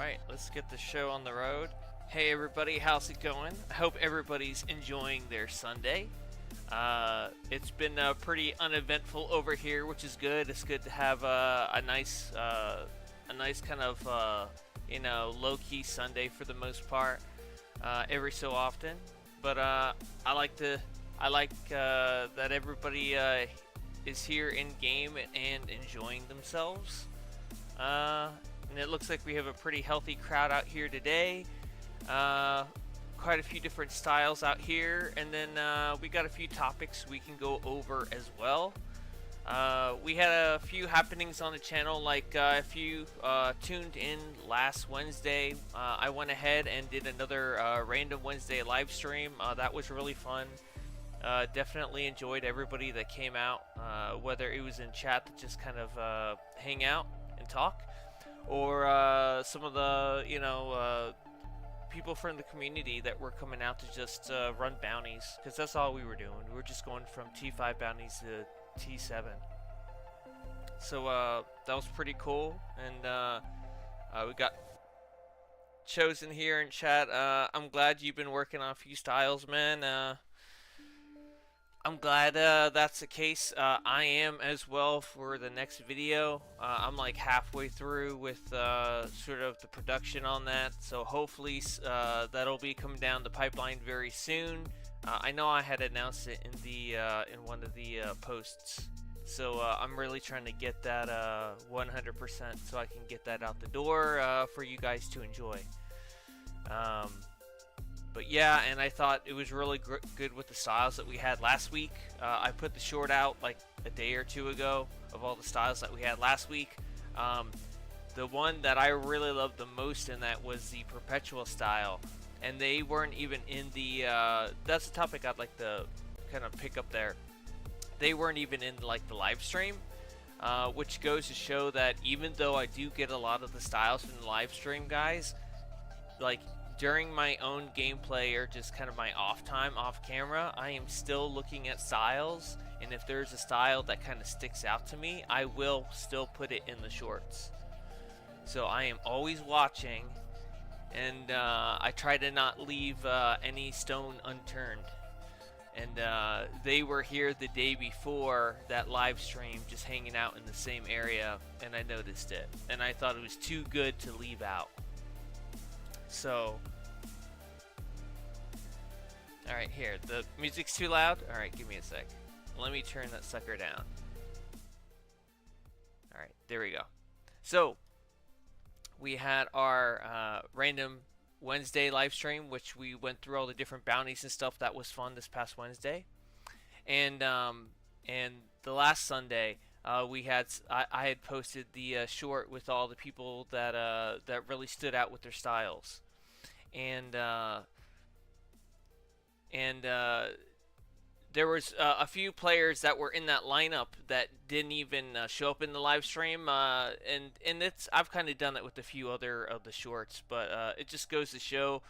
Alright, let's get the show on the road. Hey everybody, how's it going? I hope everybody's enjoying their Sunday. It's been pretty uneventful over here, which is good. It's good to have a nice kind of low-key Sunday for the most part, every so often. But I like that everybody is here in game and enjoying themselves. And it looks like we have a pretty healthy crowd out here today. Quite a few different styles out here, and then we got a few topics we can go over as well. We had a few happenings on the channel, like if you tuned in last Wednesday, I went ahead and did another Random Wednesday live stream. That was really fun. Definitely enjoyed everybody that came out, whether it was in chat to just kind of hang out and talk, or some of the people from the community that were coming out to just run bounties, because that's all we were doing. We were just going from T5 bounties to T7. So that was pretty cool, and we got chosen here in chat. I'm glad you've been working on a few styles, man. I'm glad that's the case. I am as well for the next video. I'm like halfway through with sort of the production on that, so hopefully that'll be coming down the pipeline very soon. I know I had announced it in the in one of the posts, so I'm really trying to get that 100% so I can get that out the door for you guys to enjoy. But yeah, and I thought it was really good with the styles that we had last week. I put the short out like a day or two ago of all the styles that we had last week. The one that I really loved the most in that was the perpetual style, and they weren't even in the that's the topic I'd like to kind of pick up there. They weren't even in like the live stream, which goes to show that even though I do get a lot of the styles from the live stream, guys, like during my own gameplay or just kind of my off time off camera, I am still looking at styles, and if there's a style that kind of sticks out to me, I will still put it in the shorts. So I am always watching, and I try to not leave any stone unturned. And they were here the day before that live stream, just hanging out in the same area, and I noticed it, and I thought it was too good to leave out. So, alright, here, the music's too loud. Alright, give me a sec. Let me turn that sucker down. Alright, there we go. So, we had our Random Wednesday live stream, which we went through all the different bounties and stuff. That was fun this past Wednesday. And the last Sunday, I had posted the short with all the people that that really stood out with their styles, and there was a few players that were in that lineup that didn't even show up in the live stream, and I've kind of done it with a few other of the shorts, but it just goes to show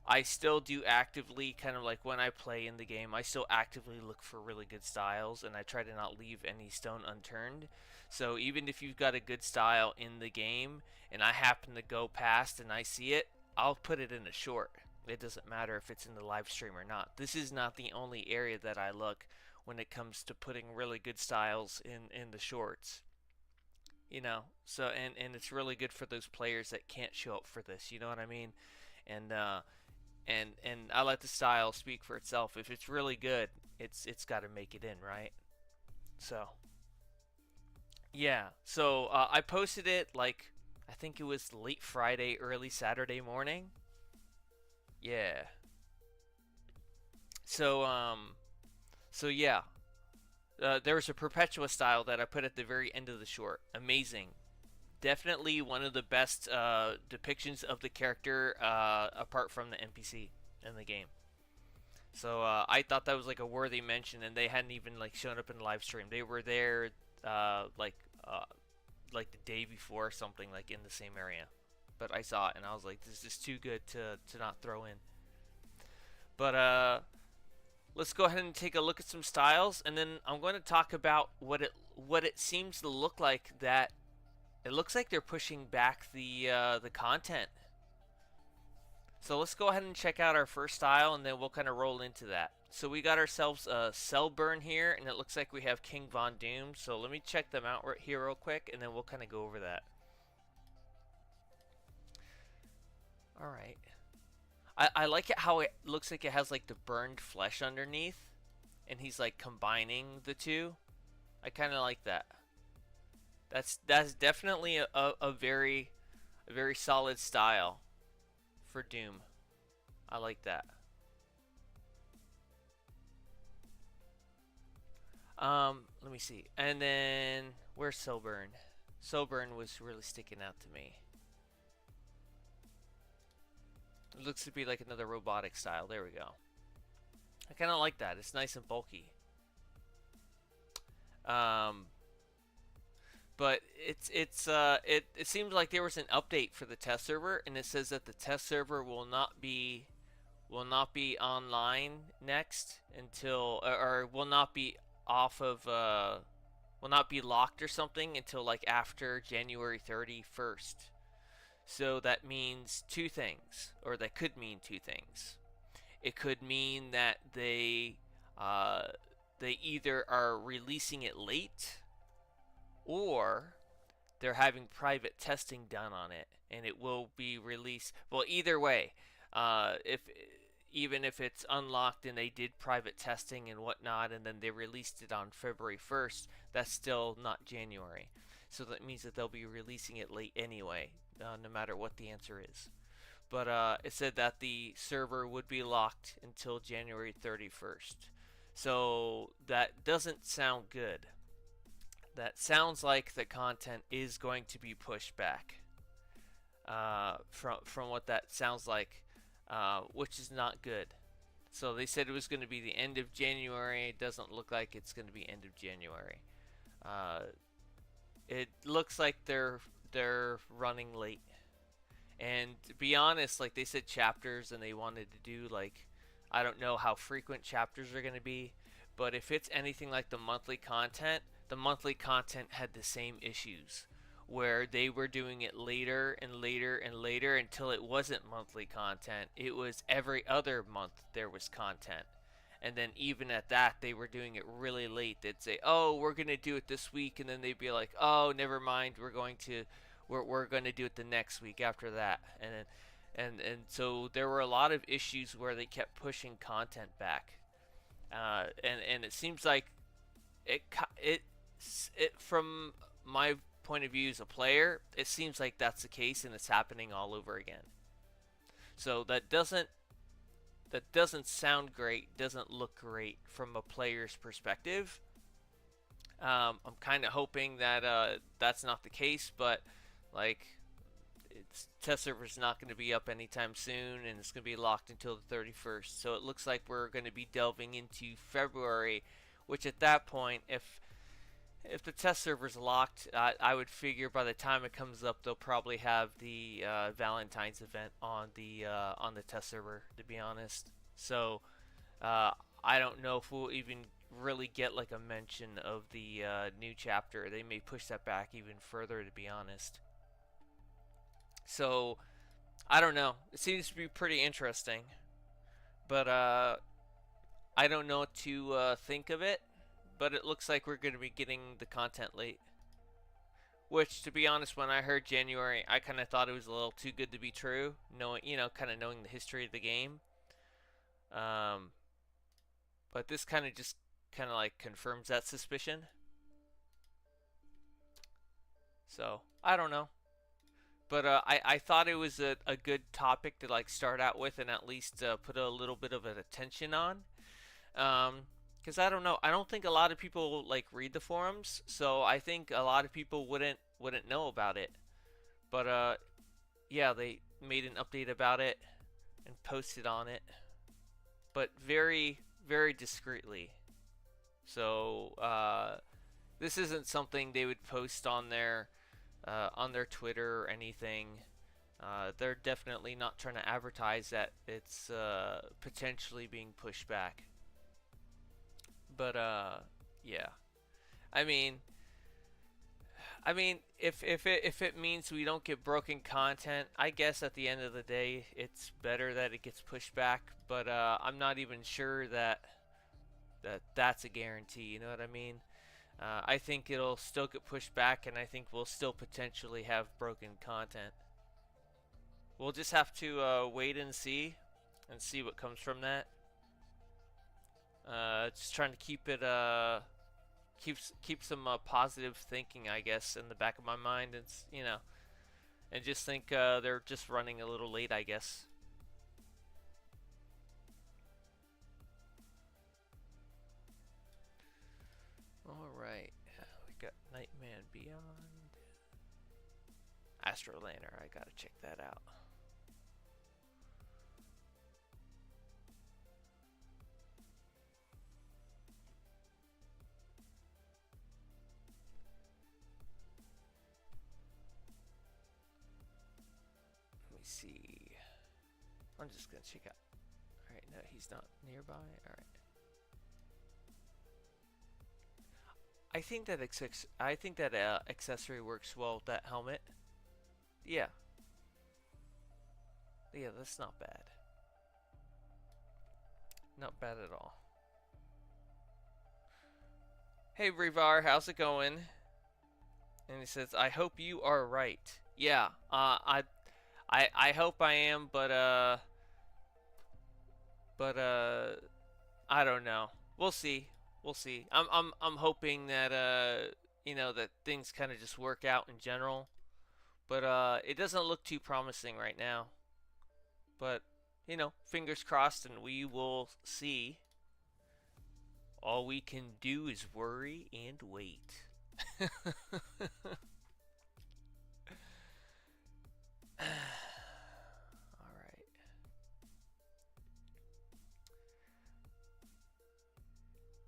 I still do actively, kind of like when I play in the game, I still actively look for really good styles, and I try to not leave any stone unturned. So even if you've got a good style in the game and I happen to go past and I see it, I'll put it in a short. It doesn't matter if it's in the live stream or not. This is not the only area that I look when it comes to putting really good styles in the shorts. You know, so and it's really good for those players that can't show up for this, you know what I mean? And I let the style speak for itself. If it's really good, it's got to make it in, right? So yeah, so I posted it like, I think it was late Friday, early Saturday morning. Yeah. So so yeah, there was a perpetua style that I put at the very end of the short. Amazing. Definitely one of the best depictions of the character apart from the NPC in the game. So I thought that was like a worthy mention, and they hadn't even like shown up in the live stream. They were there like the day before or something, like in the same area. But I saw it and I was like, this is too good to not throw in. But let's go ahead and take a look at some styles, and then I'm going to talk about what it seems to look like that It looks like they're pushing back the content. So let's go ahead and check out our first style, and then we'll kind of roll into that. So we got ourselves a Cellburn here, and it looks like we have King Von Doom. So let me check them out right here real quick, and then we'll kind of go over that. All right. I like it how it looks like it has like the burned flesh underneath, and he's like combining the two. I kind of like that. That's definitely a very solid style for Doom. I like that. Let me see. And then where's Cellburn? Cellburn was really sticking out to me. It looks to be like another robotic style. There we go. I kind of like that. It's nice and bulky. But it seems like there was an update for the test server, and it says that the test server will not be online next until, or will not be off of will not be locked or something until like after January 31st. So that means two things, or that could mean two things. It could mean that they either are releasing it late, or they're having private testing done on it, and it will be released. Well, either way, even if it's unlocked and they did private testing and whatnot, and then they released it on February 1st, that's still not January. So that means that they'll be releasing it late anyway, no matter what the answer is. But it said that the server would be locked until January 31st. So that doesn't sound good. That sounds like the content is going to be pushed back. From what that sounds like, which is not good. So they said it was going to be the end of January. It doesn't look like it's going to be end of January. It looks like they're running late. And to be honest, like they said chapters, and they wanted to do like, I don't know how frequent chapters are going to be, but if it's anything like the monthly content had the same issues, where they were doing it later and later and later until it wasn't monthly content. It was every other month there was content. And then even at that, they were doing it really late. They'd say, "Oh, we're going to do it this week." And then they'd be like, "Oh, never mind. We're going to do it the next week after that." And so there were a lot of issues where they kept pushing content back. And it seems like it from my point of view as a player, it seems like that's the case, and it's happening all over again. So that doesn't sound great, doesn't look great from a player's perspective. I'm kind of hoping that that's not the case, but like, test server's not going to be up anytime soon, and it's going to be locked until the 31st. So it looks like we're going to be delving into February, which at that point, if the test server's locked, I would figure by the time it comes up, they'll probably have the Valentine's event on the test server, to be honest. So I don't know if we'll even really get like a mention of the new chapter. They may push that back even further, to be honest. So I don't know. It seems to be pretty interesting, but I don't know what to think of it. But it looks like we're going to be getting the content late. Which, to be honest, when I heard January, I kind of thought it was a little too good to be true, knowing the history of the game. But this kind of just like confirms that suspicion. So I don't know. But I thought it was a good topic to like start out with, and at least put a little bit of an attention on. Because I don't know, I don't think a lot of people like read the forums, so I think a lot of people wouldn't know about it. But yeah, they made an update about it and posted on it, but very discreetly. So this isn't something they would post on their Twitter or anything. They're definitely not trying to advertise that it's potentially being pushed back. But yeah, I mean, I mean, if it means we don't get broken content, I guess at the end of the day, it's better that it gets pushed back. But I'm not even sure that's a guarantee. You know what I mean? I think it'll still get pushed back, and I think we'll still potentially have broken content. We'll just have to wait and see what comes from that. Just trying to keep it keep some positive thinking, I guess, in the back of my mind. It's and just think they're just running a little late, I guess. All right, we got Nightman Beyond, Astrolander. I gotta check that out. Let me see. I'm just gonna check out. All right, no, he's not nearby. All right. I think that accessory works well with that helmet. Yeah. Yeah, that's not bad. Not bad at all. Hey Revar, how's it going? And he says, I hope you are right. Yeah, I hope I am, but I don't know. We'll see. We'll see. I'm hoping that that things kind of just work out in general. But it doesn't look too promising right now. But fingers crossed, and we will see. All we can do is worry and wait.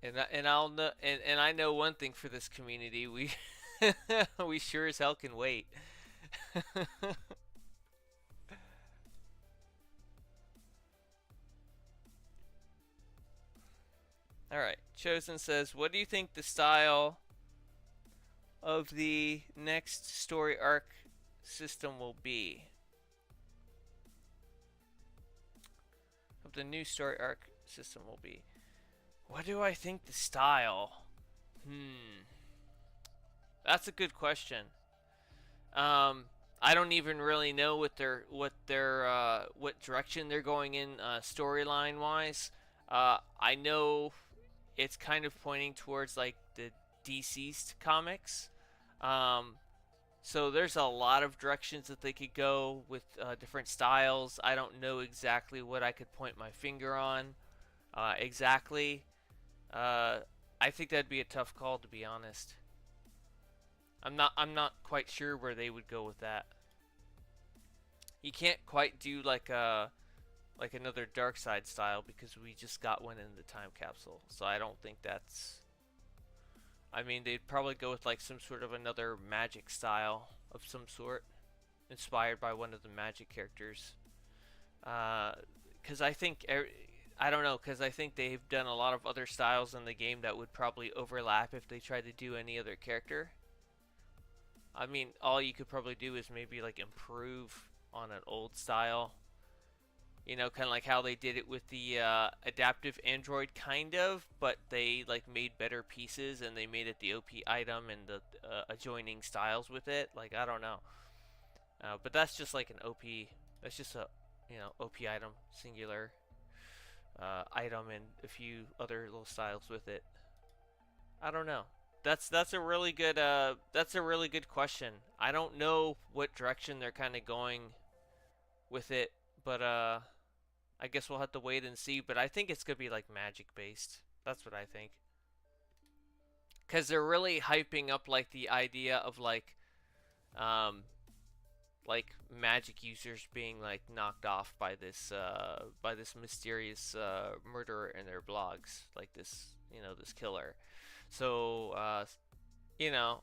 And I know one thing for this community, we we sure as hell can wait. All right, Chosen says, "What do you think the style of the next story arc system will be?" Of the new story arc system will be. What do I think the style? That's a good question. I don't even really know what direction they're going in storyline wise. I know it's kind of pointing towards like the deceased comics. So there's a lot of directions that they could go with different styles. I don't know exactly what I could point my finger on exactly. I think that'd be a tough call, to be honest. I'm not quite sure where they would go with that. You can't quite do like another Dark Side style because we just got one in the time capsule. So I don't think that's. I mean, they'd probably go with like some sort of another magic style of some sort, inspired by one of the magic characters. Because I think I don't know, because I think they've done a lot of other styles in the game that would probably overlap if they tried to do any other character. I mean, all you could probably do is maybe like improve on an old style. Kind of like how they did it with the adaptive android, kind of, but they like made better pieces and they made it the OP item and the adjoining styles with it. Like, I don't know. But that's just like an OP. That's just a OP item, singular item, and a few other little styles with it. I don't know. That's a really good question. I don't know what direction they're kind of going with it, but I guess we'll have to wait and see. But I think it's gonna be like magic based. That's what I think. Cause they're really hyping up like the idea of like magic users being like knocked off by this mysterious murderer in their blogs, like this this killer. So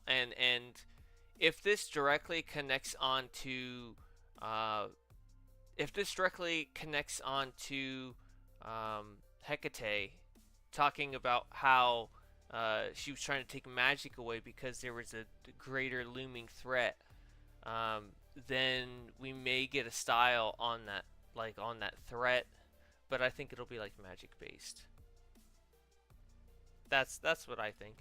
and if this directly connects onto Hecate talking about how she was trying to take magic away because there was a greater looming threat, then we may get a style on that, like on that threat. But I think it'll be like magic based. That's what I think.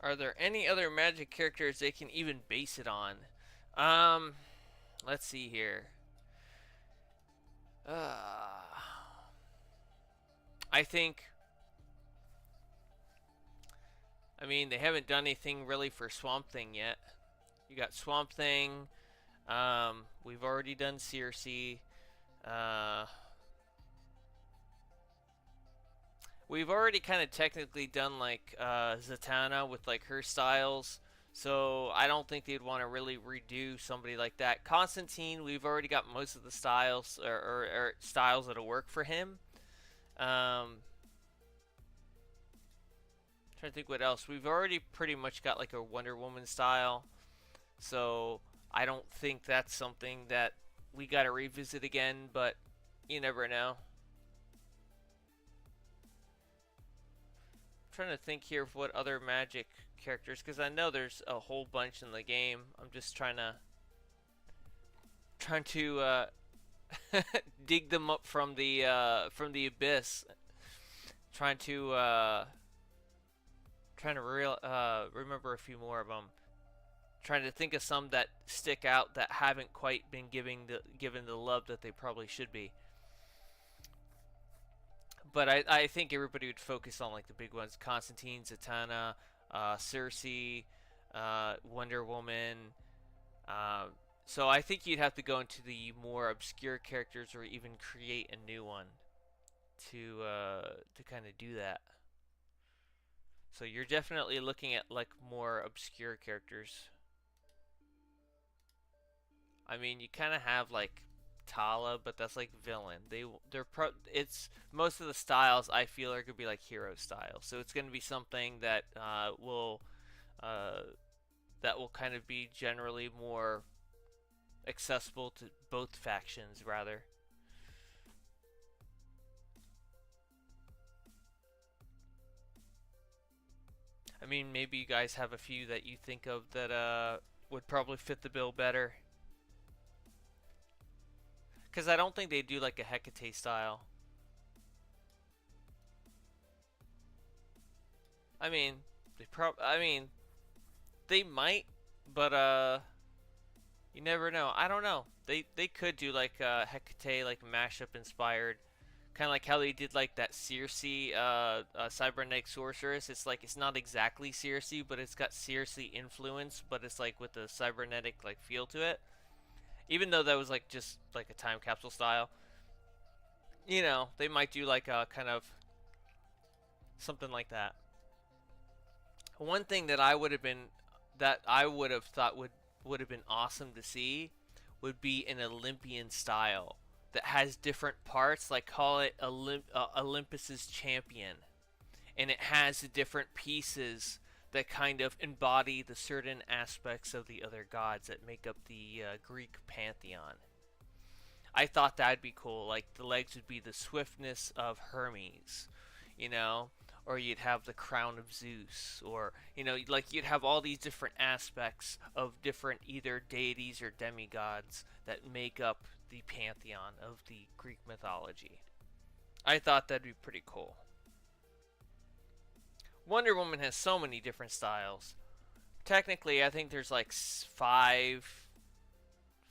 Are there any other magic characters they can even base it on? Let's see here. I think. I mean, they haven't done anything really for Swamp Thing yet. You got Swamp Thing. We've already done Circe. We've already kind of technically done like Zatanna with like her styles. So I don't think they'd want to really redo somebody like that. Constantine, we've already got most of the styles or styles that'll work for him. Trying to think what else. We've already pretty much got like a Wonder Woman style. So I don't think that's something that we got to revisit again, but you never know. I'm trying to think here of what other magic characters, because I know there's a whole bunch in the game. I'm just trying to dig them up from the abyss. Trying to remember a few more of them. Trying to think of some that stick out that haven't quite been given the love that they probably should be. But I think everybody would focus on like the big ones: Constantine, Zatanna, Circe, Wonder Woman. So I think you'd have to go into the more obscure characters, or even create a new one to kind of do that. So you're definitely looking at like more obscure characters. I mean, you kind of have like Tala, but that's like villain. It's most of the styles I feel are gonna be like hero styles. So it's gonna be something that will kind of be generally more accessible to both factions, rather. I mean, maybe you guys have a few that you think of that would probably fit the bill better. Because I don't think they do like a Hecate style. I mean, they might, but you never know. I don't know. They could do like Hecate, like mashup inspired, kind of like how they did like that Circe cybernetic sorceress. It's like it's not exactly Circe, but it's got Circe influence, but it's like with a cybernetic like feel to it. Even though that was like just like a time capsule style, you know, they might do like a kind of something like that. One thing that I would have thought would have been awesome to see would be an Olympian style that has different parts, like call it Olympus's champion, and it has the different pieces that kind of embody the certain aspects of the other gods that make up the Greek pantheon. I thought that'd be cool. Like the legs would be the swiftness of Hermes, you know, or you'd have the crown of Zeus, or you know, like you'd have all these different aspects of different either deities or demigods that make up the pantheon of the Greek mythology. I thought that'd be pretty cool. Wonder Woman has so many different styles. Technically, I think there's like five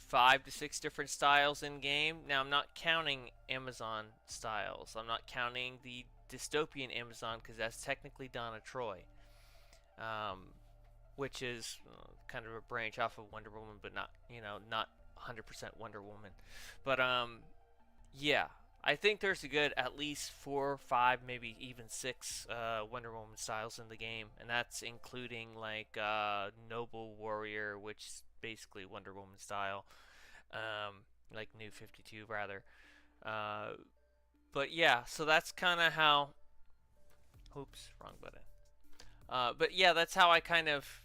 to six different styles in game. Now, I'm not counting Amazon styles. I'm not counting the dystopian Amazon because that's technically Donna Troy, which is kind of a branch off of Wonder Woman, but not, you know, not 100% Wonder Woman. But yeah, I think there's a good at least 4 or 5, maybe even 6 Wonder Woman styles in the game, and that's including like Noble Warrior, which is basically Wonder Woman style, like New 52 rather. But yeah, so that's kind of how. Oops, wrong button. But yeah, that's how I kind of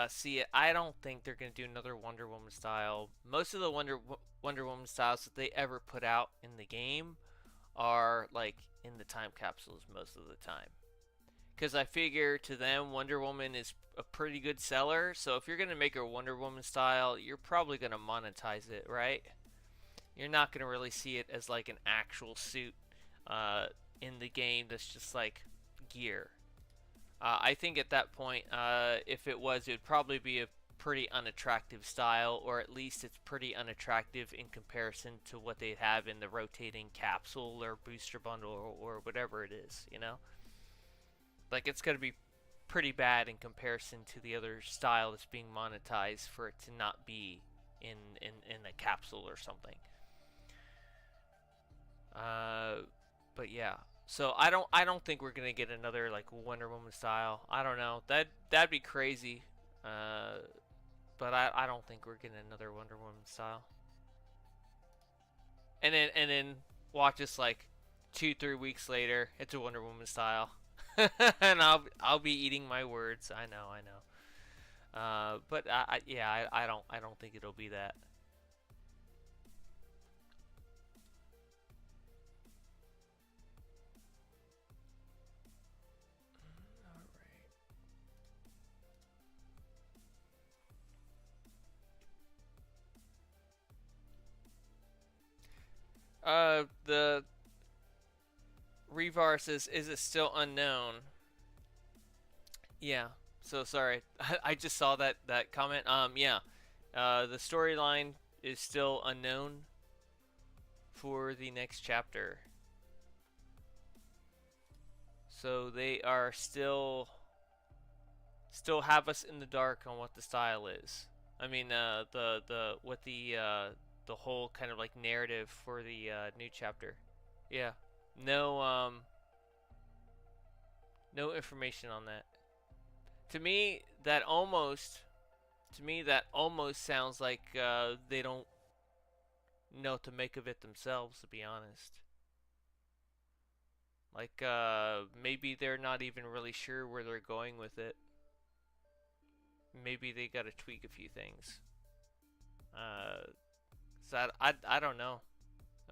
see it. I don't think they're gonna do another Wonder Woman style. Most of the Wonder Woman styles that they ever put out in the game are like in the time capsules most of the time. Because I figure to them, Wonder Woman is a pretty good seller. So if you're going to make a Wonder Woman style, you're probably going to monetize it, right? You're not going to really see it as like an actual suit in the game that's just like gear. I think at that point, if it was, it would probably be a pretty unattractive style, or at least it's pretty unattractive in comparison to what they have in the rotating capsule or booster bundle or whatever it is, you know? Like, it's going to be pretty bad in comparison to the other style that's being monetized for it to not be in a capsule or something. But yeah. So I don't think we're gonna get another like Wonder Woman style. I don't know. That'd be crazy. But I don't think we're getting another Wonder Woman style. And then watch us like 2-3 weeks later, it's a Wonder Woman style. And I'll be eating my words. I know. But I don't think it'll be that. The Revar says, is it still unknown? Yeah. So sorry, I just saw that comment. Yeah. The storyline is still unknown for the next chapter. So they are still have us in the dark on what the style is. I mean, the whole kind of like narrative for the new chapter. Yeah. No no information on that. To me, that almost sounds like they don't know what to make of it themselves, to be honest. Like maybe they're not even really sure where they're going with it. Maybe they got to tweak a few things. So I don't know.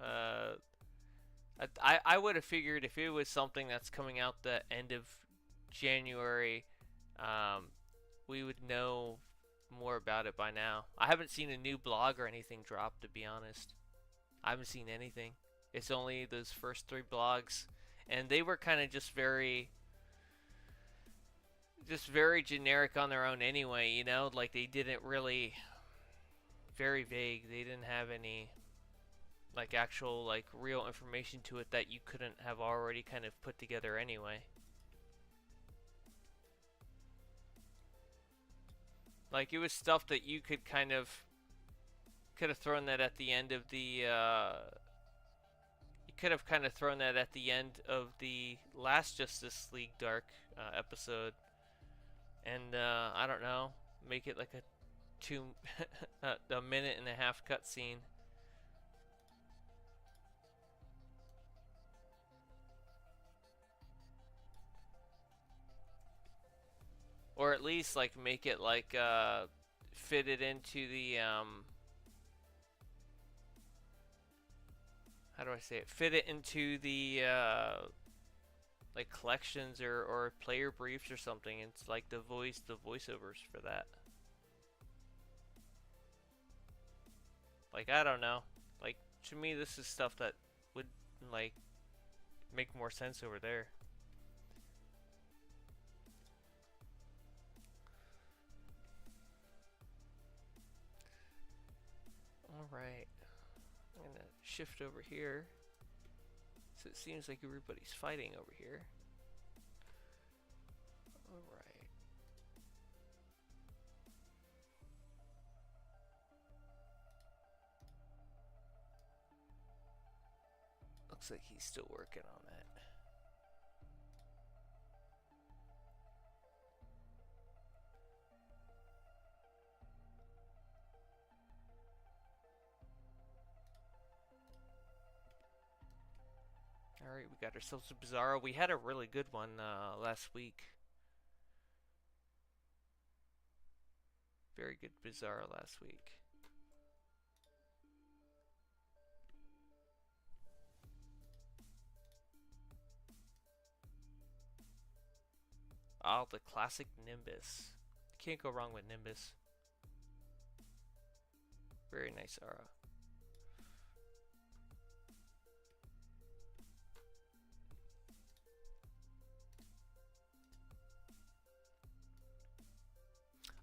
Uh, I would have figured if it was something that's coming out the end of January, we would know more about it by now. I haven't seen a new blog or anything drop, to be honest. I haven't seen anything. It's only those first 3 blogs, and they were kind of just very generic on their own anyway, you know? Like, they didn't really, very vague. They didn't have any like actual like real information to it that you couldn't have already kind of put together anyway. Like, it was stuff that you could have thrown that at the end of the you could have kind of thrown that at the end of the last Justice League Dark episode, and I don't know, make it like a a minute and a half cutscene. Or at least like make it like fit it into the how do I say it? Fit it into the like collections or player briefs or something. It's like the voiceovers for that. Like, I don't know. Like, to me, this is stuff that would like make more sense over there. Alright. I'm gonna shift over here. So it seems like everybody's fighting over here. Alright. Looks like he's still working on that. Alright, we got ourselves a Bizarro. We had a really good one last week. Very good Bizarro last week. Oh, the classic Nimbus. Can't go wrong with Nimbus. Very nice aura.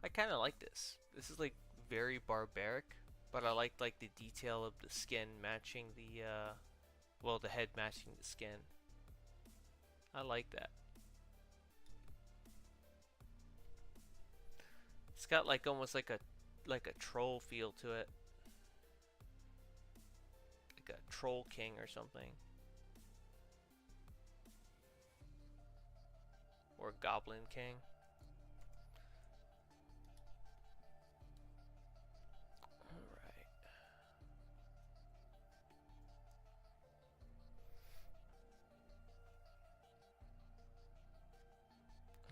I kind of like this. This is like very barbaric, but I like the detail of the skin matching the well, the head matching the skin. I like that. It's got like almost like a troll feel to it. Like a troll king or something. Or goblin king. Alright.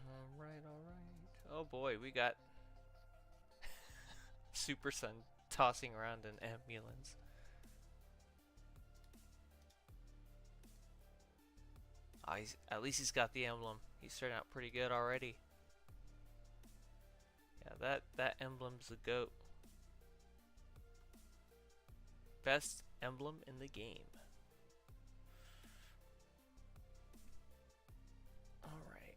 Alright, alright. Oh boy, we got Super Sun tossing around an ambulance. Oh, at least he's got the emblem. He's starting out pretty good already. Yeah, that emblem's the GOAT. Best emblem in the game. Alright.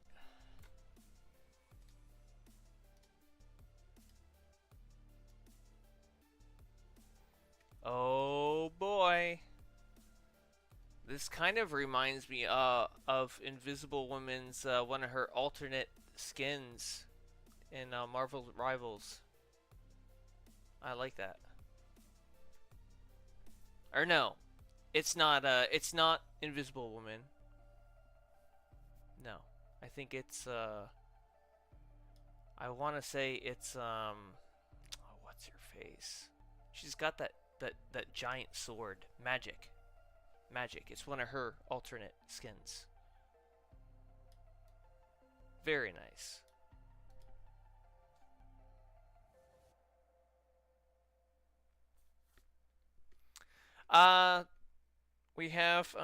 Oh boy. This kind of reminds me of Invisible Woman's one of her alternate skins in Marvel Rivals. I like that. Or no, it's not Invisible Woman. No, I think it's I want to say it's oh, what's her face? She's got that giant sword, Magic. It's one of her alternate skins. Very nice. We have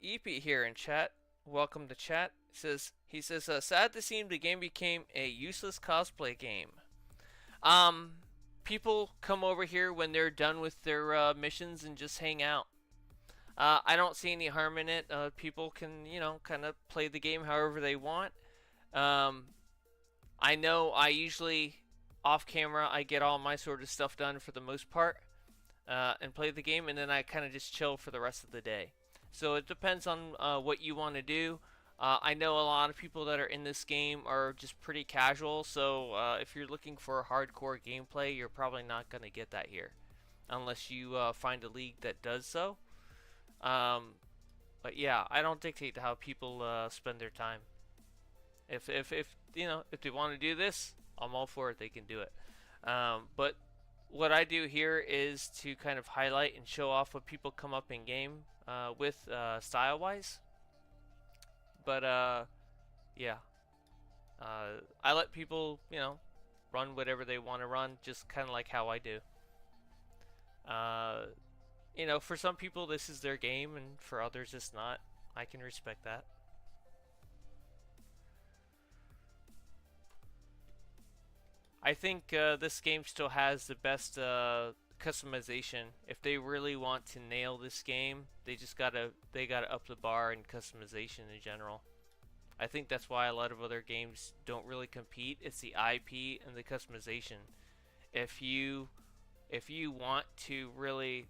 EP here in chat. Welcome to chat. He says sad to see the game became a useless cosplay game. People come over here when they're done with their missions and just hang out. I don't see any harm in it. People can, kind of play the game however they want. I know I usually, off camera, I get all my sort of stuff done for the most part, and play the game, and then I kind of just chill for the rest of the day. So it depends on what you want to do. I know a lot of people that are in this game are just pretty casual, so if you're looking for hardcore gameplay, you're probably not going to get that here, unless you find a league that does so. But yeah, I don't dictate how people spend their time. If they want to do this, I'm all for it. They can do it. But what I do here is to kind of highlight and show off what people come up in game with style-wise. But yeah, I let people run whatever they want to run, just kind of like how I do. For some people this is their game, and for others it's not. I can respect that. I think this game still has the best customization. If they really want to nail this game, they gotta up the bar in customization in general. I think that's why a lot of other games don't really compete. It's the IP and the customization. If you want to really,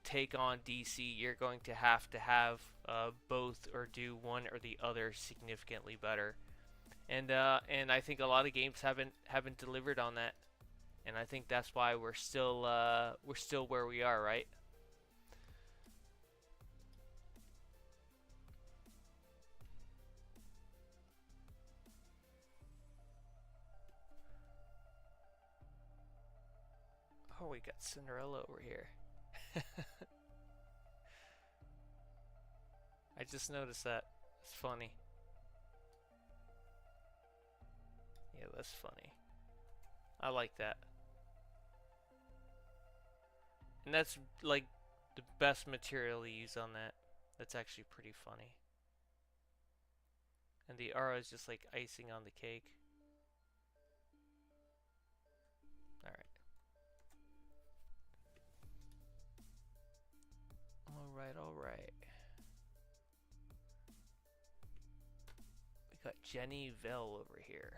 take on DC, you're going to have both, or do one or the other significantly better. And I think a lot of games haven't delivered on that, and I think that's why we're still where we are, right? Oh, we got Cinderella over here. I just noticed that. It's funny. Yeah, that's funny. I like that. And that's like the best material to use on that. That's actually pretty funny. And the aura is just like icing on the cake. Alright. Alright. We got Jenny Vell over here.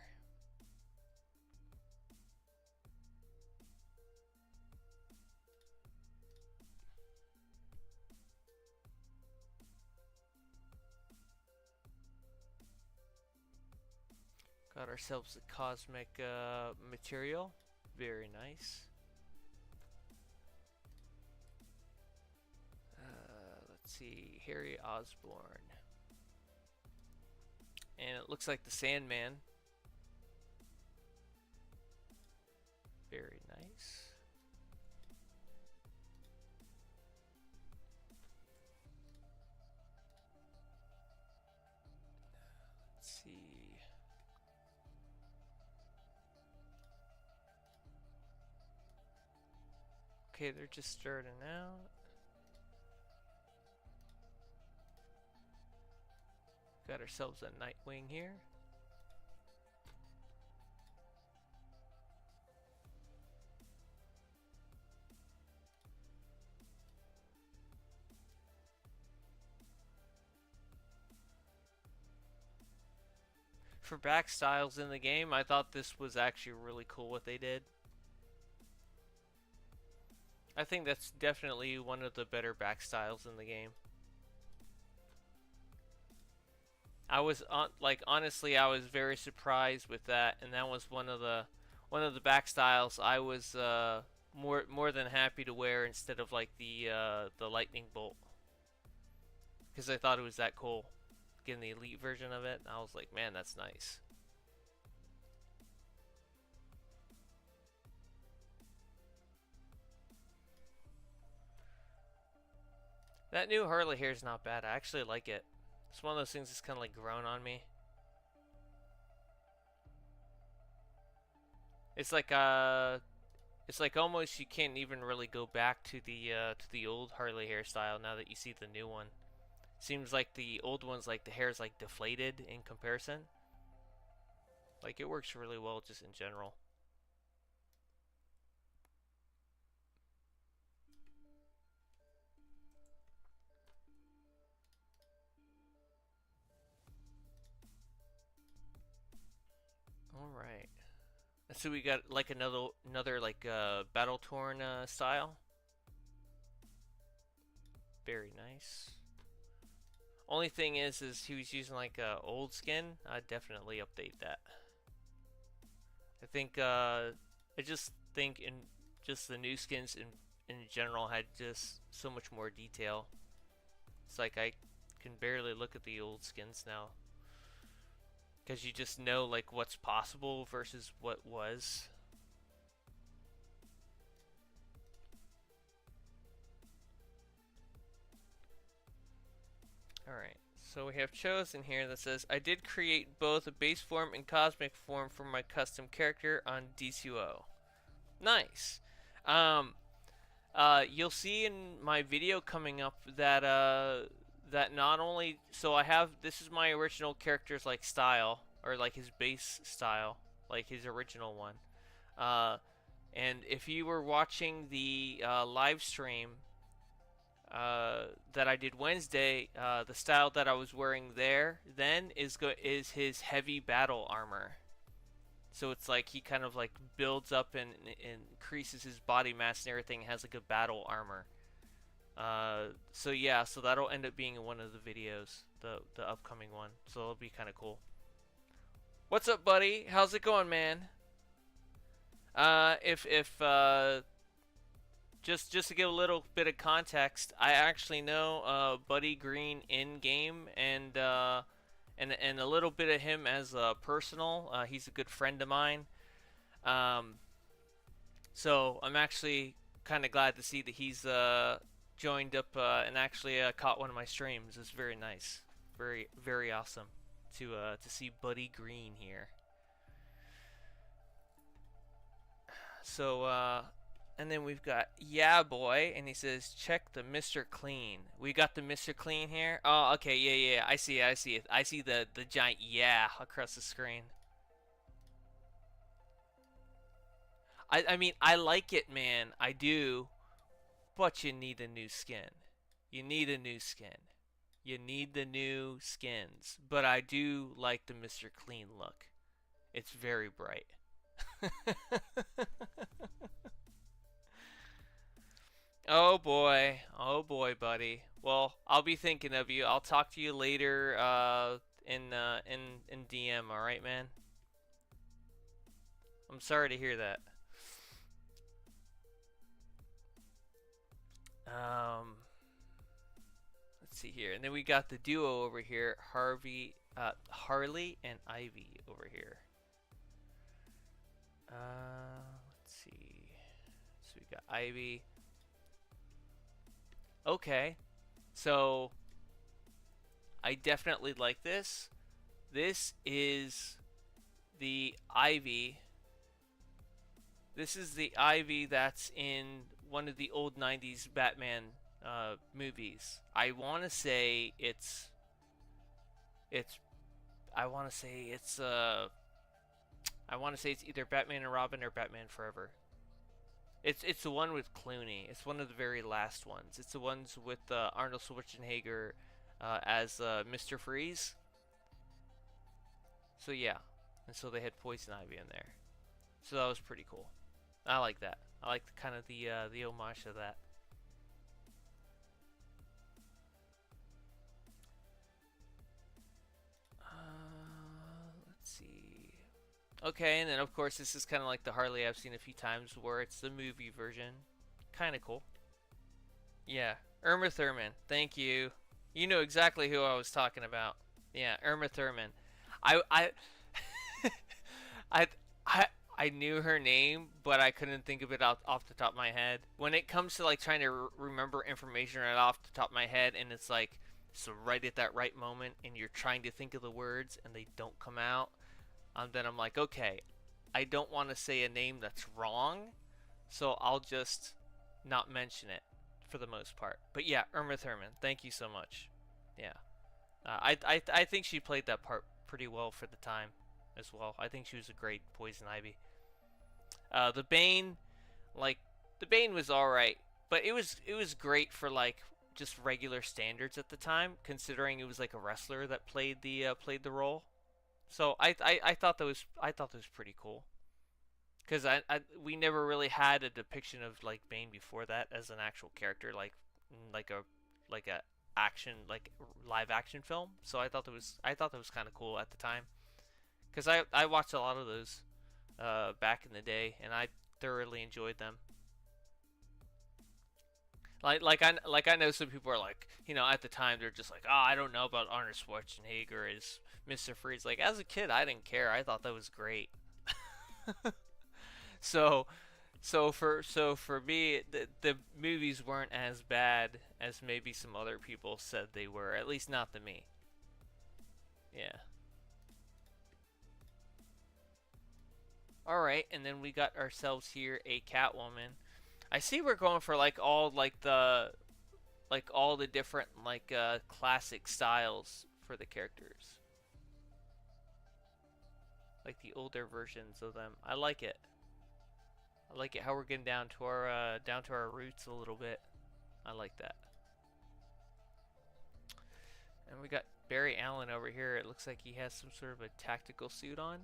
Got ourselves a cosmic material. Very nice. Let's see. Harry Osborn. And it looks like the Sandman. Very nice. Let's see. Okay, they're just starting out. Got ourselves a Nightwing here. For back styles in the game, I thought this was actually really cool what they did. I think that's definitely one of the better back styles in the game. I was honestly, I was very surprised with that, and that was one of the back styles I was more than happy to wear instead of like the lightning bolt, because I thought it was that cool. Getting the elite version of it, I was like, man, that's nice. That new Harley hair is not bad. I actually like it. It's one of those things that's kind of like grown on me. It's like almost you can't even really go back to the old Harley hairstyle now that you see the new one. Seems like the old one's like the hair's like deflated in comparison. Like it works really well just in general. All right. So we got like another like battle torn style. Very nice. Only thing is he was using like old skin. I'd definitely update that. I think I just think in just the new skins in general had just so much more detail. It's like I can barely look at the old skins now, because you just know like what's possible versus what was. Alright, so we have chosen here that says, I did create both a base form and cosmic form for my custom character on DCUO. Nice. You'll see in my video coming up that that not only, so I have, this is my original character's like style, or like his base style, like his original one. And if you were watching the live stream that I did Wednesday, the style that I was wearing there then is his heavy battle armor. So it's like he kind of like builds up and increases his body mass and everything. Has like a battle armor. So yeah, so that'll end up being in one of the videos, the upcoming one. So it'll be kind of cool. What's up, buddy? How's it going, man? Just to give a little bit of context, I actually know Buddy Green in game, and a little bit of him as personal. He's a good friend of mine. So I'm actually kind of glad to see that he's joined up and actually caught one of my streams. It's very nice, very awesome to see Buddy Green here. So And then we've got Yeah Boy, and he says, check the Mr. Clean. We got the Mr. Clean here. Oh, okay, yeah. I see it. I see the giant yeah across the screen. I mean, I like it, man. I do. But you need a new skin. You need a new skin. You need the new skins. But I do like the Mr. Clean look. It's very bright. Oh boy, buddy. Well, I'll be thinking of you. I'll talk to you later in DM, all right, man? I'm sorry to hear that. Let's see here. And then we got the duo over here, Harley and Ivy over here. Let's see. So we got Ivy. Okay. So I definitely like this. This is the Ivy. This is the Ivy that's in one of the old 90s Batman movies. I want to say it's either Batman and Robin or Batman Forever. It's the one with Clooney. It's one of the very last ones. It's the ones with Arnold Schwarzenegger as Mr. Freeze. So yeah, and so they had Poison Ivy in there. So that was pretty cool. I like that. I like kind of the homage to that. Let's see. Okay, and then of course this is kind of like the Harley I've seen a few times, where it's the movie version. Kind of cool. Yeah, Irma Thurman. Thank you. You know exactly who I was talking about. Yeah, Irma Thurman. I I I knew her name, but I couldn't think of it off the top of my head. When it comes to like trying to remember information right off the top of my head, and it's like so right at that right moment, and you're trying to think of the words and they don't come out, then I'm like, okay, I don't want to say a name that's wrong, so I'll just not mention it for the most part. But yeah, Irma Thurman, thank you so much. Yeah, I think she played that part pretty well for the time as well. I think she was a great Poison Ivy. The Bane, like the Bane was all right, but it was great for like just regular standards at the time, considering it was like a wrestler that played the role. So I thought that was pretty cool, because we never really had a depiction of like Bane before that as an actual character, like a action, like live action film. So I thought that was kind of cool at the time, because I watched a lot of those back in the day, and I thoroughly enjoyed them. Like I know some people are like, you know, at the time they're just like, oh, I don't know about Arnold Schwarzenegger as Mr. Freeze. Like, as a kid, I didn't care. I thought that was great. so for me, the movies weren't as bad as maybe some other people said they were. At least not to me. Yeah. All right, and then we got ourselves here a Catwoman. I see we're going for like all the different like classic styles for the characters, like the older versions of them. I like it. I like it how we're getting down to our roots a little bit. I like that. And we got Barry Allen over here. It looks like he has some sort of a tactical suit on.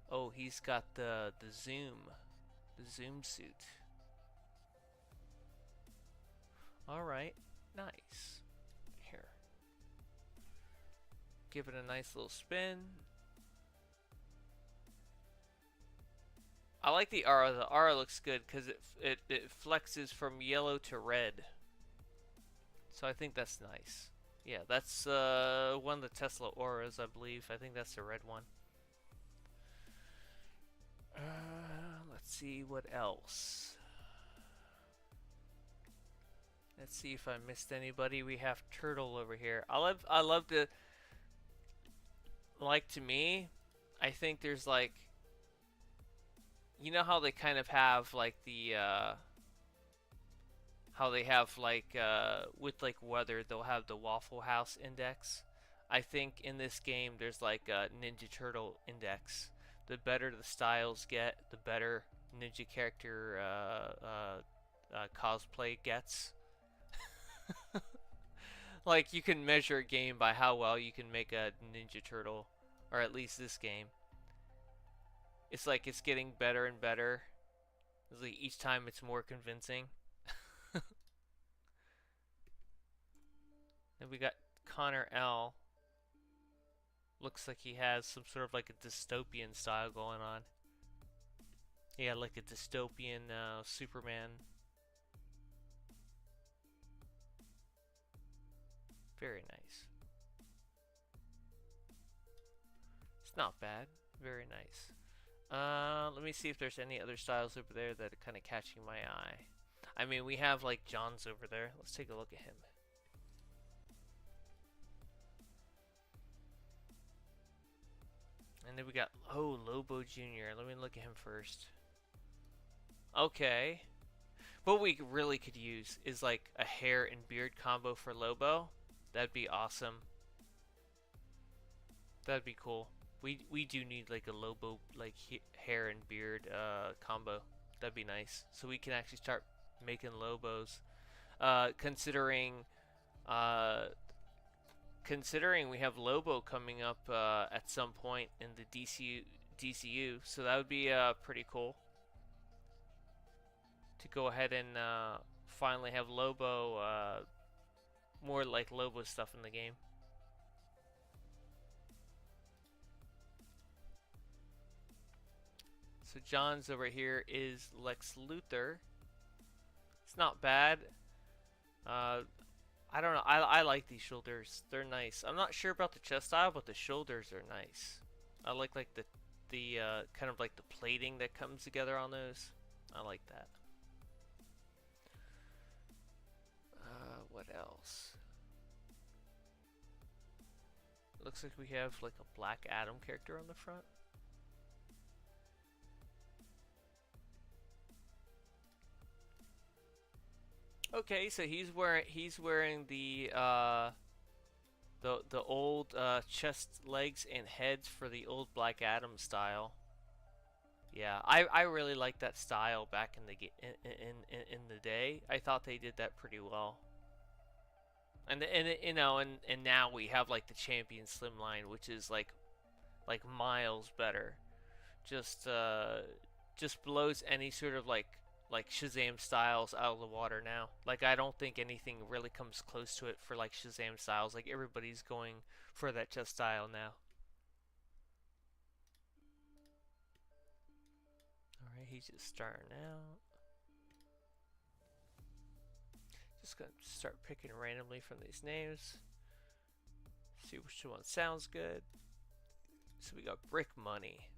Oh, he's got the zoom suit. All right, nice. Here, give it a nice little spin. I like the aura. The aura looks good because it flexes from yellow to red. So I think that's nice. Yeah, that's one of the Tesla auras, I believe. I think that's the red one. Let's see what else. Let's see if I missed anybody. We have Turtle over here. I love to, like, to me, I think there's like you know how they kind of have like the how they have like with like weather they'll have the Waffle House index. I think in this game there's like a Ninja Turtle index. The better the styles get, the better ninja character cosplay gets. Like you can measure a game by how well you can make a Ninja Turtle, or at least this game. It's like it's getting better and better. It's like each time it's more convincing. Then we got Connor L. Looks like he has some sort of like a dystopian style going on. Yeah, like a dystopian Superman. Very nice. It's not bad. Very nice. Let me see if there's any other styles over there that are kind of catching my eye. I mean, we have like John's over there. Let's take a look at him. And then we got, oh, Lobo Jr. Let me look at him first. Okay. What we really could use is like a hair and beard combo for Lobo. That'd be awesome. That'd be cool. We do need like a Lobo like hair and beard combo. That'd be nice. So we can actually start making Lobos. Considering we have Lobo coming up at some point in the DCU, so that would be pretty cool to go ahead and finally have Lobo, more like Lobo stuff in the game. So John's over here is Lex Luthor. It's not bad. I don't know. I like these shoulders. They're nice. I'm not sure about the chest style, but the shoulders are nice. I like the kind of like the plating that comes together on those. I like that. What else? Looks like we have like a Black Adam character on the front. Okay, so he's wearing the old chest, legs, and heads for the old Black Adam style. Yeah, I really like that style back in the day. I thought they did that pretty well. And you know, and now we have like the Champion Slimline, which is like miles better. Just blows any sort of like Shazam styles out of the water now. Like I don't think anything really comes close to it for like Shazam styles. Like everybody's going for that chest style now. Alright, he's just starting out. Just gonna start picking randomly from these names. See which one sounds good. So we got Brick Money.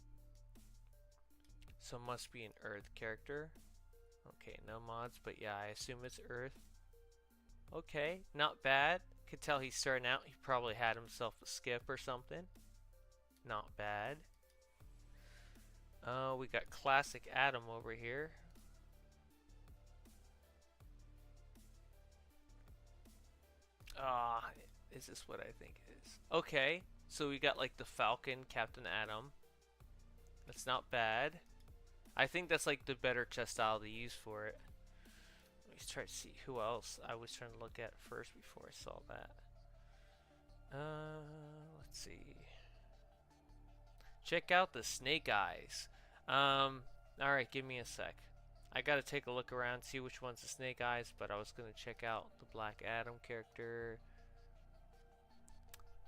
So must be an Earth character. Okay, no mods, but yeah, I assume it's Earth. Okay, not bad. Could tell he's starting out. He probably had himself a skip or something. Not bad. We got Classic Adam over here. Ah, is this what I think it is? Okay, so we got like the Falcon, Captain Atom. That's not bad. I think that's like the better chest style to use for it. Let me try to see who else I was trying to look at first before I saw that. Let's see. Check out the Snake Eyes. Alright, give me a sec. I gotta take a look around, see which one's the Snake Eyes, but I was gonna check out the Black Adam character.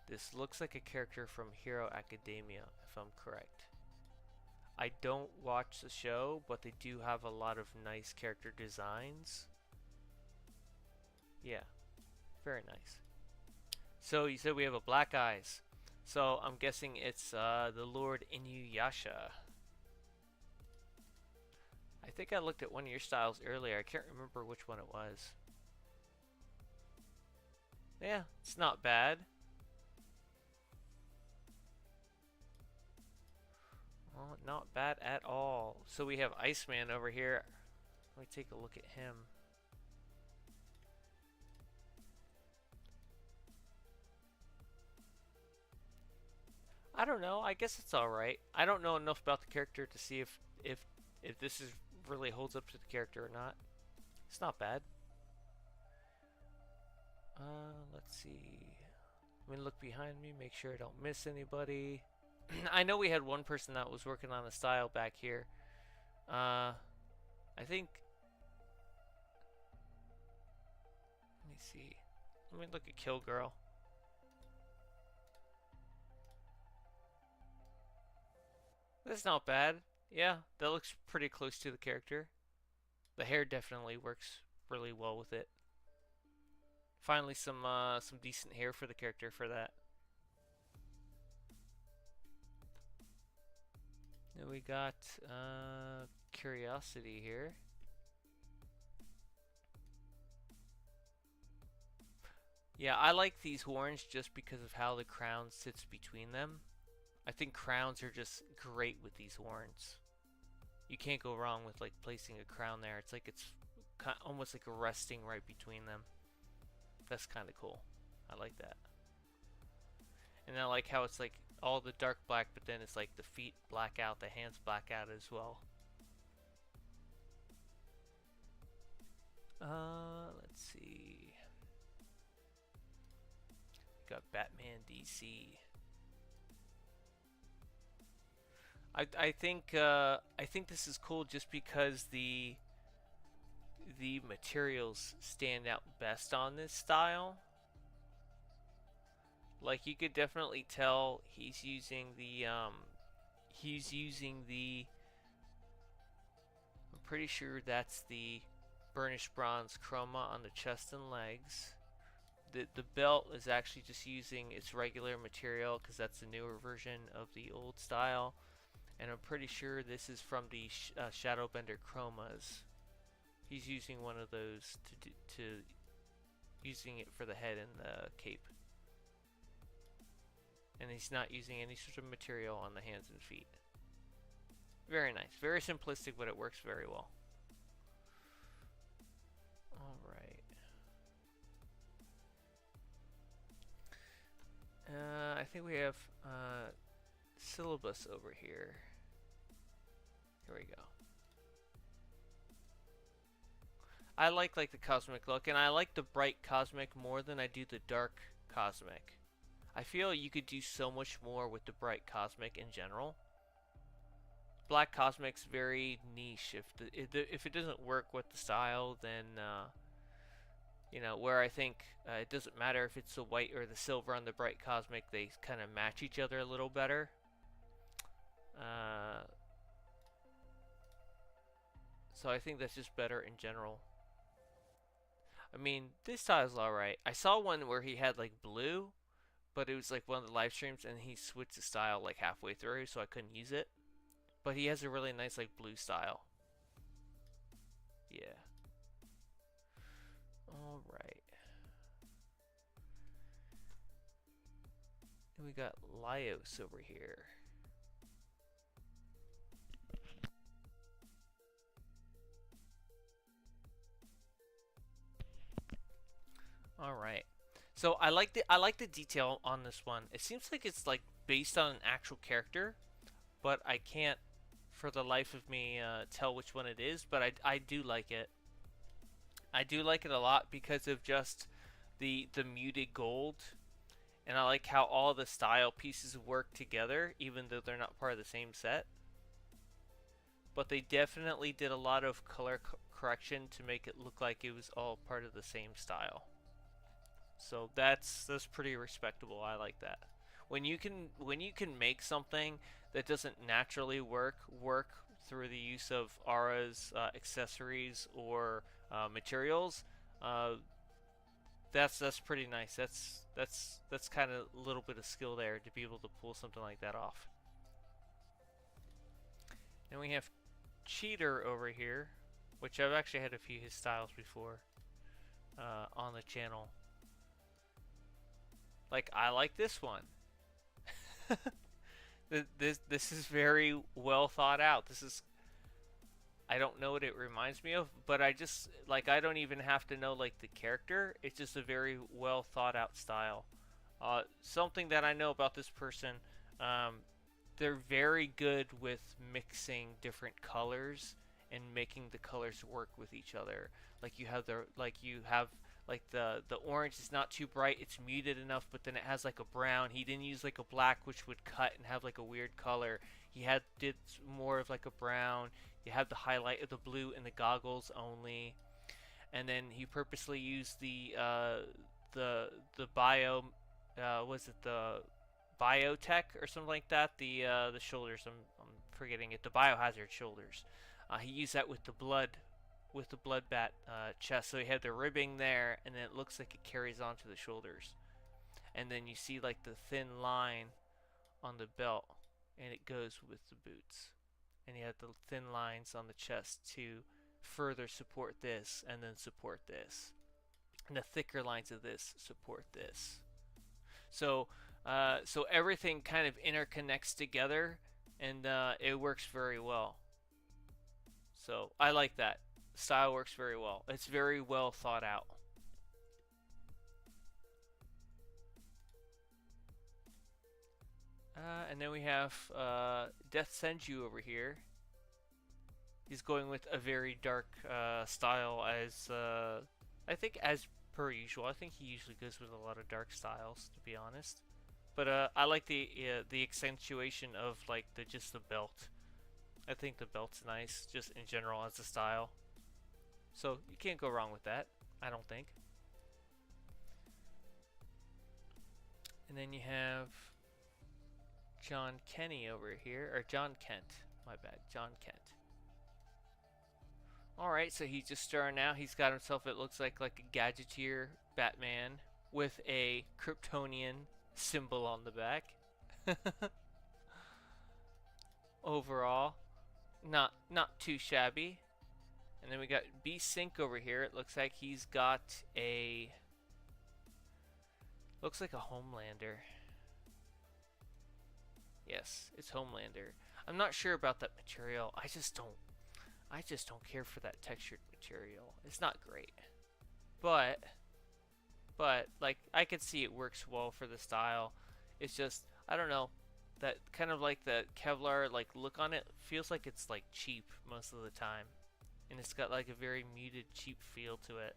This looks like a character from Hero Academia, if I'm correct. I don't watch the show, but they do have a lot of nice character designs. Yeah, very nice. So you said we have a Black Eyes. So I'm guessing it's the Lord Inuyasha. I think I looked at one of your styles earlier. I can't remember which one it was. Yeah, it's not bad. not bad at all. So we have Iceman over here. Let me take a look at him. I don't know. I guess it's all right. I don't know enough about the character to see if this is really holds up to the character or not. It's not bad. Let's see. Let me look behind me, make sure I don't miss anybody. I know we had one person that was working on a style back here. I think. Let me see. Let me look at Kill Girl. That's not bad. Yeah, that looks pretty close to the character. The hair definitely works really well with it. Finally, some decent hair for the character for that. Then we got Curiosity here. Yeah, I like these horns just because of how the crown sits between them. I think crowns are just great with these horns. You can't go wrong with like placing a crown there. It's like it's almost like a resting right between them. That's kind of cool. I like that. And I like how it's like all the dark black, but then it's like the feet black out, the hands black out as well. Let's see. Got Batman DC. I think this is cool just because the materials stand out best on this style. Like you could definitely tell he's using the I'm pretty sure that's the burnished bronze chroma on the chest and legs. The belt is actually just using its regular material because that's the newer version of the old style. And I'm pretty sure this is from the Shadowbender chromas. He's using one of those to using it for the head and the cape. And he's not using any sort of material on the hands and feet. Very nice. Very simplistic, but it works very well. Alright. I think we have syllabus over here. Here we go. I like the cosmic look, and I like the bright cosmic more than I do the dark cosmic. I feel you could do so much more with the bright cosmic in general. Black cosmic's very niche. If it doesn't work with the style, then you know, where I think it doesn't matter if it's the white or the silver on the bright cosmic, they kind of match each other a little better. So I think that's just better in general. I mean, this style's alright. I saw one where he had like blue, but it was like one of the live streams and he switched the style like halfway through, so I couldn't use it. But he has a really nice like blue style. Yeah. Alright. And we got Laios over here. Alright. So I like the detail on this one. It seems like it's like based on an actual character, but I can't for the life of me tell which one it is, but I do like it. I do like it a lot because of just the muted gold, and I like how all the style pieces work together even though they're not part of the same set. But they definitely did a lot of color correction to make it look like it was all part of the same style. So that's pretty respectable. I like that. When you can make something that doesn't naturally work through the use of auras, accessories, or materials, that's pretty nice. That's kind of a little bit of skill there to be able to pull something like that off. Then we have Cheater over here, which I've actually had a few of his styles before on the channel. Like, I like this one. This is very well thought out. This is, I don't know what it reminds me of, but I just like, I don't even have to know like the character. It's just a very well thought out style. Something that I know about this person, um, they're very good with mixing different colors and making the colors work with each other. Like you have the orange is not too bright, it's muted enough, but then it has like a brown. He didn't use like a black which would cut and have like a weird color. He had did more of like a brown. You have the highlight of the blue in the goggles only. And then he purposely used the bio, was it the biotech or something like that? The shoulders. I'm forgetting it. The biohazard shoulders. He used that with the blood bat chest. So he had the ribbing there, and then it looks like it carries on to the shoulders. And then you see like the thin line on the belt, and it goes with the boots. And you have the thin lines on the chest to further support this, and then support this. And the thicker lines of this support this. So, so everything kind of interconnects together, and it works very well. So I like that. Style works very well. It's very well thought out. And then we have Death Senju over here. He's going with a very dark style, as I think as per usual. I think he usually goes with a lot of dark styles, to be honest. But I like the accentuation of like just the belt. I think the belt's nice, just in general as a style. So you can't go wrong with that, I don't think. And then you have John Kenny over here, or John Kent. My bad, John Kent. Alright, so he's just starting out. He's got himself, it looks like a gadgeteer Batman with a Kryptonian symbol on the back. Overall, not too shabby. And then we got B-Sync over here. It looks like he's got a... looks like a Homelander. Yes, it's Homelander. I'm not sure about that material. I just don't care for that textured material. It's not great. But like, I could see it works well for the style. It's just, I don't know, that kind of like the Kevlar like look on it feels like it's like cheap most of the time. And it's got like a very muted, cheap feel to it.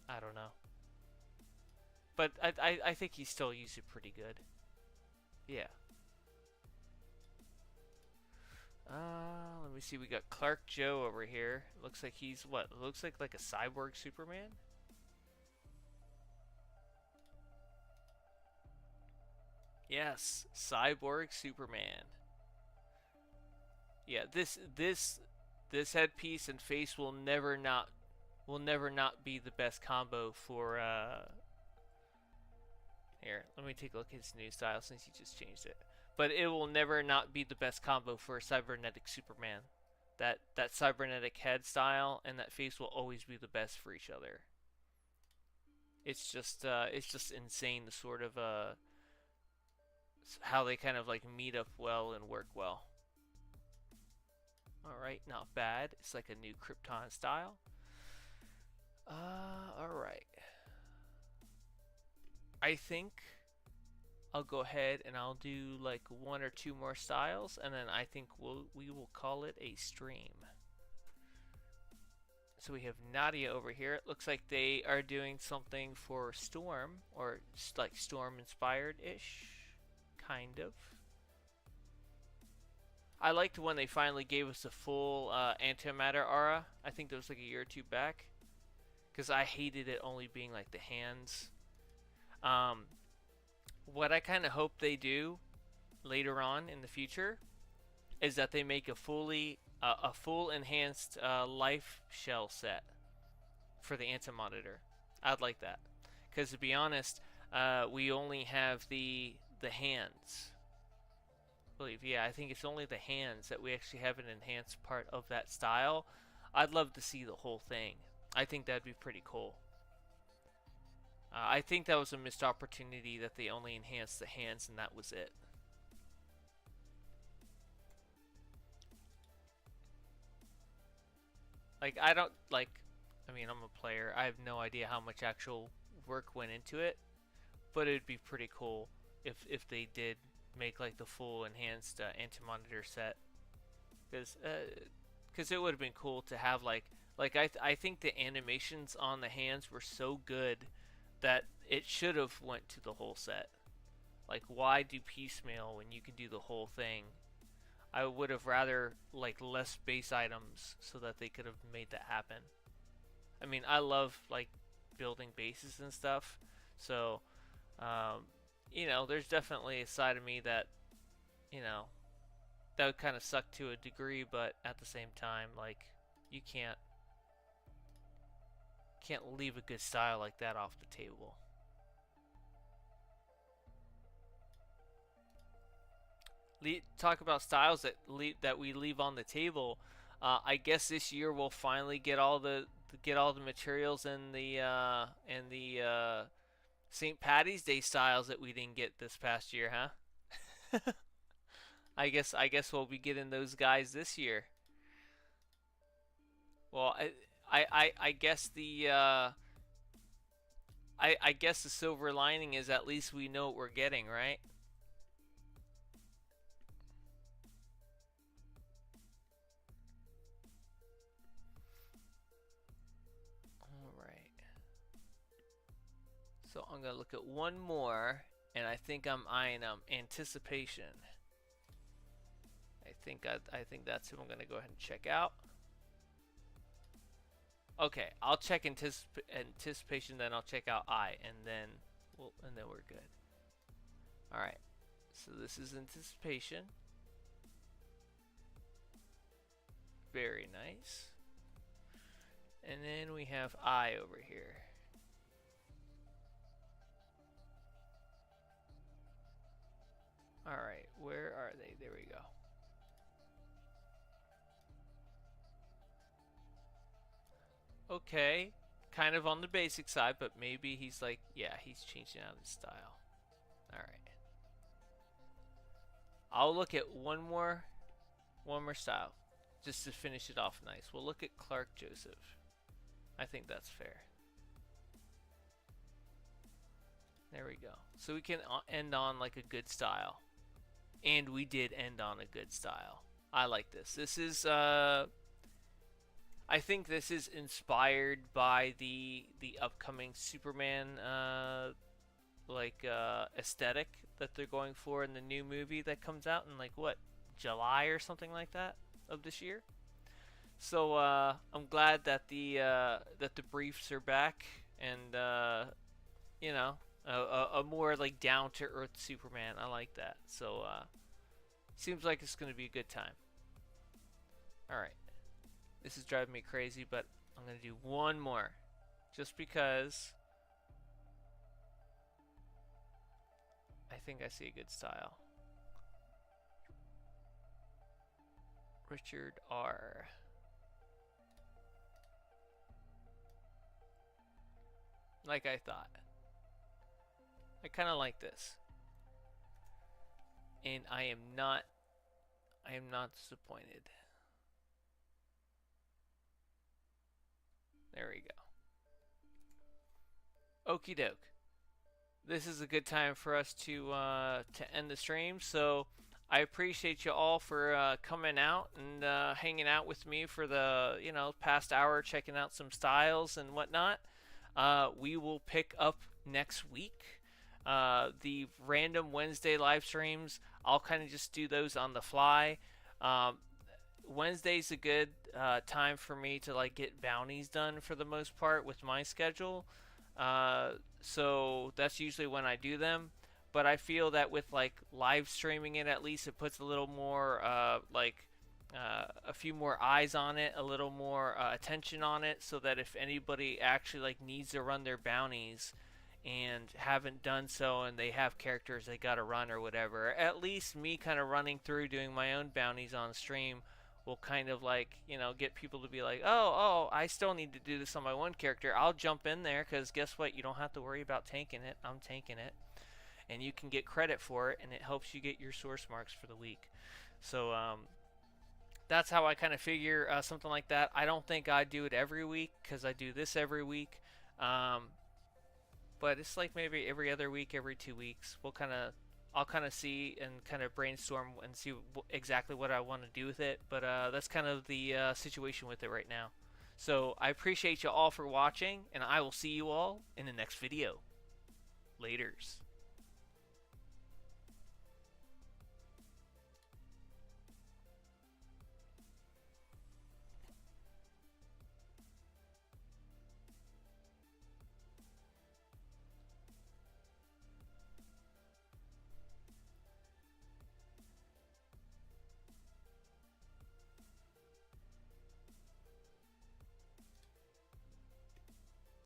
I don't know. But I think he still used it pretty good. Yeah. Let me see. We got Clark Joe over here. Looks like he's what? Looks like a cyborg Superman. Yes, cyborg Superman. Yeah, this headpiece and face will never not be the best combo for here, let me take a look at his new style since he just changed it. But it will never not be the best combo for a cybernetic Superman. That cybernetic head style and that face will always be the best for each other. It's just insane, the sort of how they kind of like meet up well and work well. Alright, not bad. It's like a new Krypton style. Alright. I think I'll go ahead and I'll do like one or two more styles, and then I think we will call it a stream. So we have Nadia over here. It looks like they are doing something for Storm, or like Storm inspired-ish, kind of. I liked when they finally gave us a full antimatter aura. I think that was like a year or two back, because I hated it only being like the hands. What I kind of hope they do later on in the future is that they make a full enhanced life shell set for the anti-monitor. I'd like that, because to be honest, we only have the hands. I believe, yeah, I think it's only the hands that we actually have an enhanced part of that style. I'd love to see the whole thing. I think that'd be pretty cool. I think that was a missed opportunity that they only enhanced the hands and that was it. Like I don't like. I mean, I'm a player. I have no idea how much actual work went into it, but it'd be pretty cool if they did make like the full enhanced anti-monitor set, because it would have been cool to have I think the animations on the hands were so good that it should have went to the whole set. Like, why do piecemeal when you can do the whole thing? I would have rather like less base items so that they could have made that happen. I mean, I love like building bases and stuff, so um, there's definitely a side of me that you know that would kind of suck to a degree, but at the same time, like you can't leave a good style like that off the table. Talk about styles that we leave on the table. I guess this year we'll finally get all the materials and the St. Patty's Day styles that we didn't get this past year, huh? I guess we'll be getting those guys this year. Well, I guess I guess the silver lining is at least we know what we're getting, right? All right. So I'm gonna look at one more, and I think I'm eyeing anticipation. I think that's who I'm gonna go ahead and check out. Okay, I'll check anticipation, then I'll check out eye, and then we're good. All right. So this is anticipation. Very nice. And then we have eye over here. All right, where are they? There we go. Okay, kind of on the basic side, but maybe he's like, yeah, he's changing out his style. All right. I'll look at one more style, just to finish it off nice. We'll look at Clark Joseph. I think that's fair. There we go. So we can end on like a good style. And we did end on a good style. I like this. This is I think this is inspired by the upcoming Superman aesthetic that they're going for in the new movie that comes out in like what, July or something like that of this year. So I'm glad that the briefs are back, and you know a more like down to earth Superman. I like that. So seems like it's gonna be a good time. All right, this is driving me crazy, but I'm gonna do one more, just because I think I see a good style. Richard R. Like I thought. I kind of like this. And I am not disappointed. There we go. Okie doke. This is a good time for us to end the stream. So I appreciate you all for coming out and hanging out with me for the past hour, checking out some styles and whatnot. We will pick up next week. The random Wednesday live streams, I'll kind of just do those on the fly. Wednesday's a good time for me to like get bounties done for the most part with my schedule. So that's usually when I do them. But I feel that with like live streaming it, at least it puts a little more a few more eyes on it, a little more attention on it, so that if anybody actually like needs to run their bounties and haven't done so and they have characters they gotta run or whatever, at least me kind of running through doing my own bounties on stream will kind of like, get people to be like, oh, I still need to do this on my one character. I'll jump in there because guess what? You don't have to worry about tanking it. I'm tanking it. And you can get credit for it, and it helps you get your source marks for the week. So that's how I kind of figure something like that. I don't think I do it every week because I do this every week. But it's like maybe every other week, every 2 weeks. I'll kind of see and kind of brainstorm and see exactly what I want to do with it. But that's kind of the situation with it right now. So I appreciate you all for watching, and I will see you all in the next video. Laters.